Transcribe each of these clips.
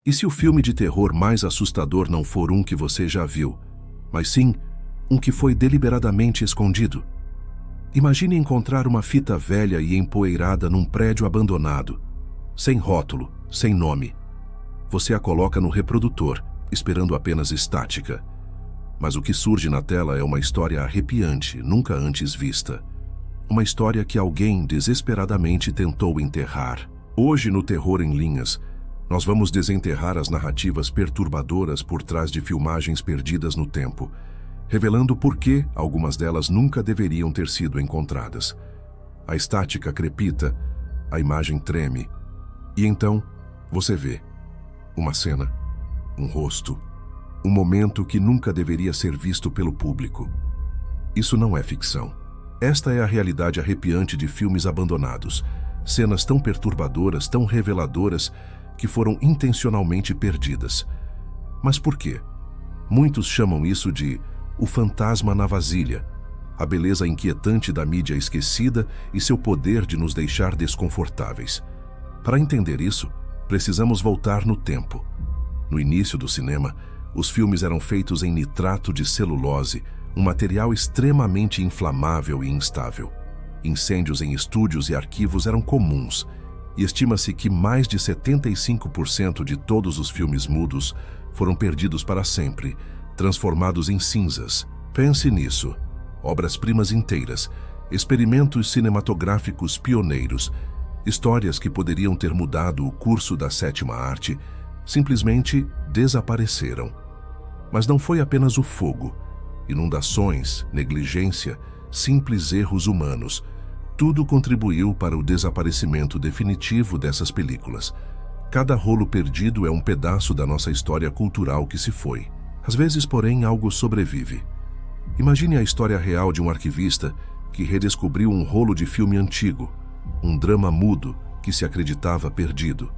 E se o filme de terror mais assustador não for um que você já viu, mas sim um que foi deliberadamente escondido? Imagine encontrar uma fita velha e empoeirada num prédio abandonado, sem rótulo, sem nome. Você a coloca no reprodutor, esperando apenas estática. Mas o que surge na tela é uma história arrepiante, nunca antes vista. Uma história que alguém desesperadamente tentou enterrar. Hoje, no Terror em Linhas, nós vamos desenterrar as narrativas perturbadoras por trás de filmagens perdidas no tempo, revelando por que algumas delas nunca deveriam ter sido encontradas. A estática crepita, a imagem treme, e então você vê uma cena, um rosto, um momento que nunca deveria ser visto pelo público. Isso não é ficção. Esta é a realidade arrepiante de filmes abandonados, cenas tão perturbadoras, tão reveladoras, que foram intencionalmente perdidas. Mas por quê? Muitos chamam isso de o fantasma na vasilha, a beleza inquietante da mídia esquecida e seu poder de nos deixar desconfortáveis. Para entender isso, precisamos voltar no tempo. No início do cinema, os filmes eram feitos em nitrato de celulose, um material extremamente inflamável e instável. Incêndios em estúdios e arquivos eram comuns, e estima-se que mais de 75% de todos os filmes mudos foram perdidos para sempre, transformados em cinzas. Pense nisso. Obras-primas inteiras, experimentos cinematográficos pioneiros, histórias que poderiam ter mudado o curso da sétima arte, simplesmente desapareceram. Mas não foi apenas o fogo, inundações, negligência, simples erros humanos. Tudo contribuiu para o desaparecimento definitivo dessas películas. Cada rolo perdido é um pedaço da nossa história cultural que se foi. Às vezes, porém, algo sobrevive. Imagine a história real de um arquivista que redescobriu um rolo de filme antigo, um drama mudo que se acreditava perdido.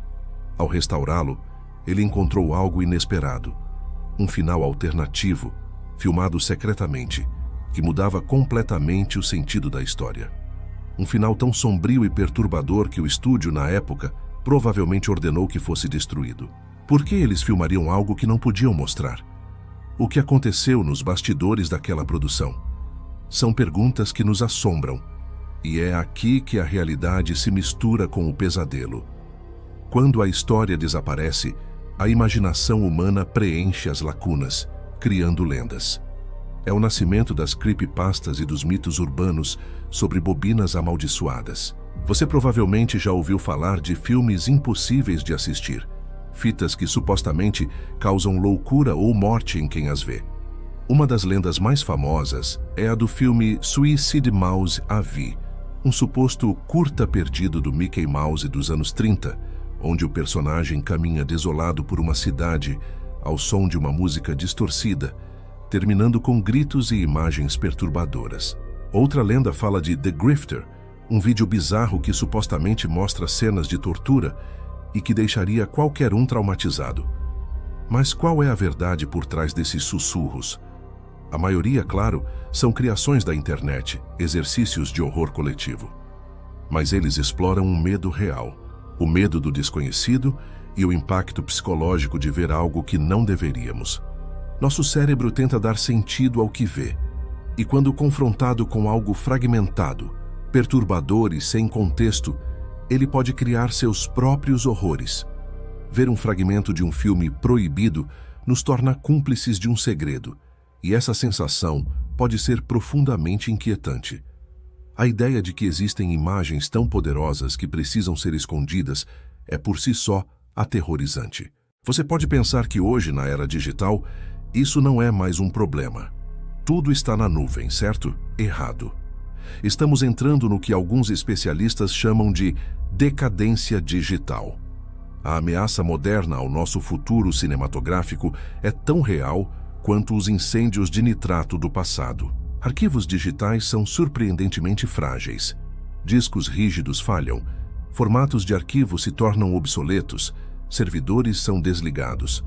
Ao restaurá-lo, ele encontrou algo inesperado, um final alternativo, filmado secretamente, que mudava completamente o sentido da história. Um final tão sombrio e perturbador que o estúdio, na época, provavelmente ordenou que fosse destruído. Por que eles filmariam algo que não podiam mostrar? O que aconteceu nos bastidores daquela produção? São perguntas que nos assombram, e é aqui que a realidade se mistura com o pesadelo. Quando a história desaparece, a imaginação humana preenche as lacunas, criando lendas. É o nascimento das creepypastas e dos mitos urbanos sobre bobinas amaldiçoadas. Você provavelmente já ouviu falar de filmes impossíveis de assistir, fitas que supostamente causam loucura ou morte em quem as vê. Uma das lendas mais famosas é a do filme Suicide Mouse AV, um suposto curta perdido do Mickey Mouse dos anos 30, onde o personagem caminha desolado por uma cidade ao som de uma música distorcida, terminando com gritos e imagens perturbadoras. Outra lenda fala de The Grifter, um vídeo bizarro que supostamente mostra cenas de tortura e que deixaria qualquer um traumatizado. Mas qual é a verdade por trás desses sussurros? A maioria, claro, são criações da internet, exercícios de horror coletivo. Mas eles exploram um medo real, o medo do desconhecido e o impacto psicológico de ver algo que não deveríamos. Nosso cérebro tenta dar sentido ao que vê, e quando confrontado com algo fragmentado, perturbador e sem contexto, ele pode criar seus próprios horrores. Ver um fragmento de um filme proibido nos torna cúmplices de um segredo, e essa sensação pode ser profundamente inquietante. A ideia de que existem imagens tão poderosas que precisam ser escondidas é por si só aterrorizante. Você pode pensar que hoje, na era digital, isso não é mais um problema. Tudo está na nuvem, certo? Errado. Estamos entrando no que alguns especialistas chamam de decadência digital. A ameaça moderna ao nosso futuro cinematográfico é tão real quanto os incêndios de nitrato do passado. Arquivos digitais são surpreendentemente frágeis. Discos rígidos falham, formatos de arquivo se tornam obsoletos, servidores são desligados.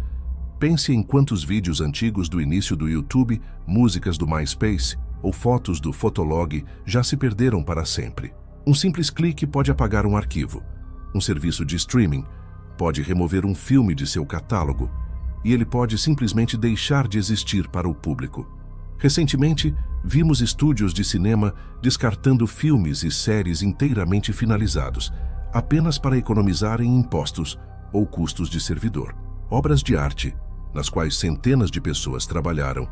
Pense em quantos vídeos antigos do início do YouTube, músicas do MySpace ou fotos do Fotolog já se perderam para sempre. Um simples clique pode apagar um arquivo. Um serviço de streaming pode remover um filme de seu catálogo e ele pode simplesmente deixar de existir para o público. Recentemente, vimos estúdios de cinema descartando filmes e séries inteiramente finalizados, apenas para economizar em impostos ou custos de servidor. Obras de arte, nas quais centenas de pessoas trabalharam,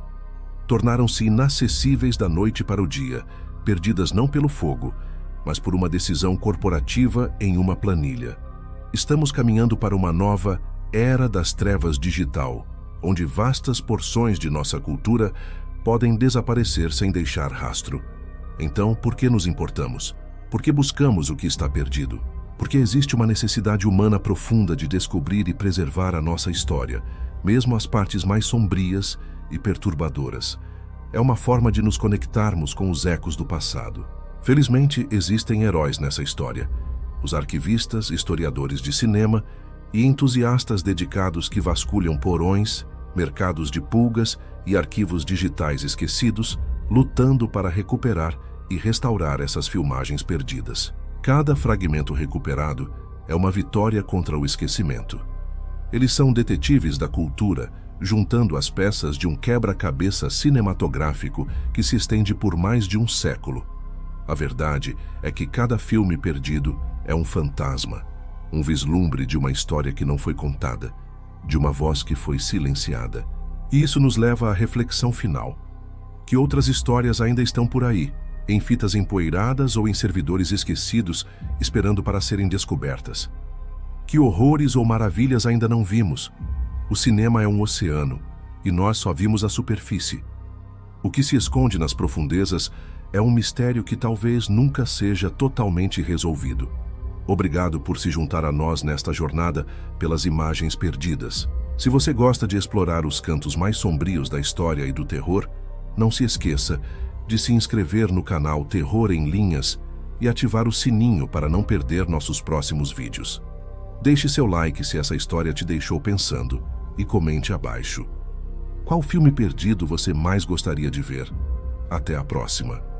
tornaram-se inacessíveis da noite para o dia, perdidas não pelo fogo, mas por uma decisão corporativa em uma planilha. Estamos caminhando para uma nova era das trevas digital, onde vastas porções de nossa cultura podem desaparecer sem deixar rastro. Então, por que nos importamos? Por que buscamos o que está perdido? Porque existe uma necessidade humana profunda de descobrir e preservar a nossa história, mesmo as partes mais sombrias e perturbadoras. É uma forma de nos conectarmos com os ecos do passado. Felizmente, existem heróis nessa história. Os arquivistas, historiadores de cinema e entusiastas dedicados que vasculham porões, mercados de pulgas e arquivos digitais esquecidos, lutando para recuperar e restaurar essas filmagens perdidas. Cada fragmento recuperado é uma vitória contra o esquecimento. Eles são detetives da cultura, juntando as peças de um quebra-cabeça cinematográfico que se estende por mais de um século. A verdade é que cada filme perdido é um fantasma, um vislumbre de uma história que não foi contada, de uma voz que foi silenciada. E isso nos leva à reflexão final, que outras histórias ainda estão por aí, em fitas empoeiradas ou em servidores esquecidos, esperando para serem descobertas. Que horrores ou maravilhas ainda não vimos? O cinema é um oceano, e nós só vimos a superfície. O que se esconde nas profundezas é um mistério que talvez nunca seja totalmente resolvido. Obrigado por se juntar a nós nesta jornada pelas imagens perdidas. Se você gosta de explorar os cantos mais sombrios da história e do terror, não se esqueça de se inscrever no canal Terror em Linhas e ativar o sininho para não perder nossos próximos vídeos. Deixe seu like se essa história te deixou pensando e comente abaixo. Qual filme perdido você mais gostaria de ver? Até a próxima!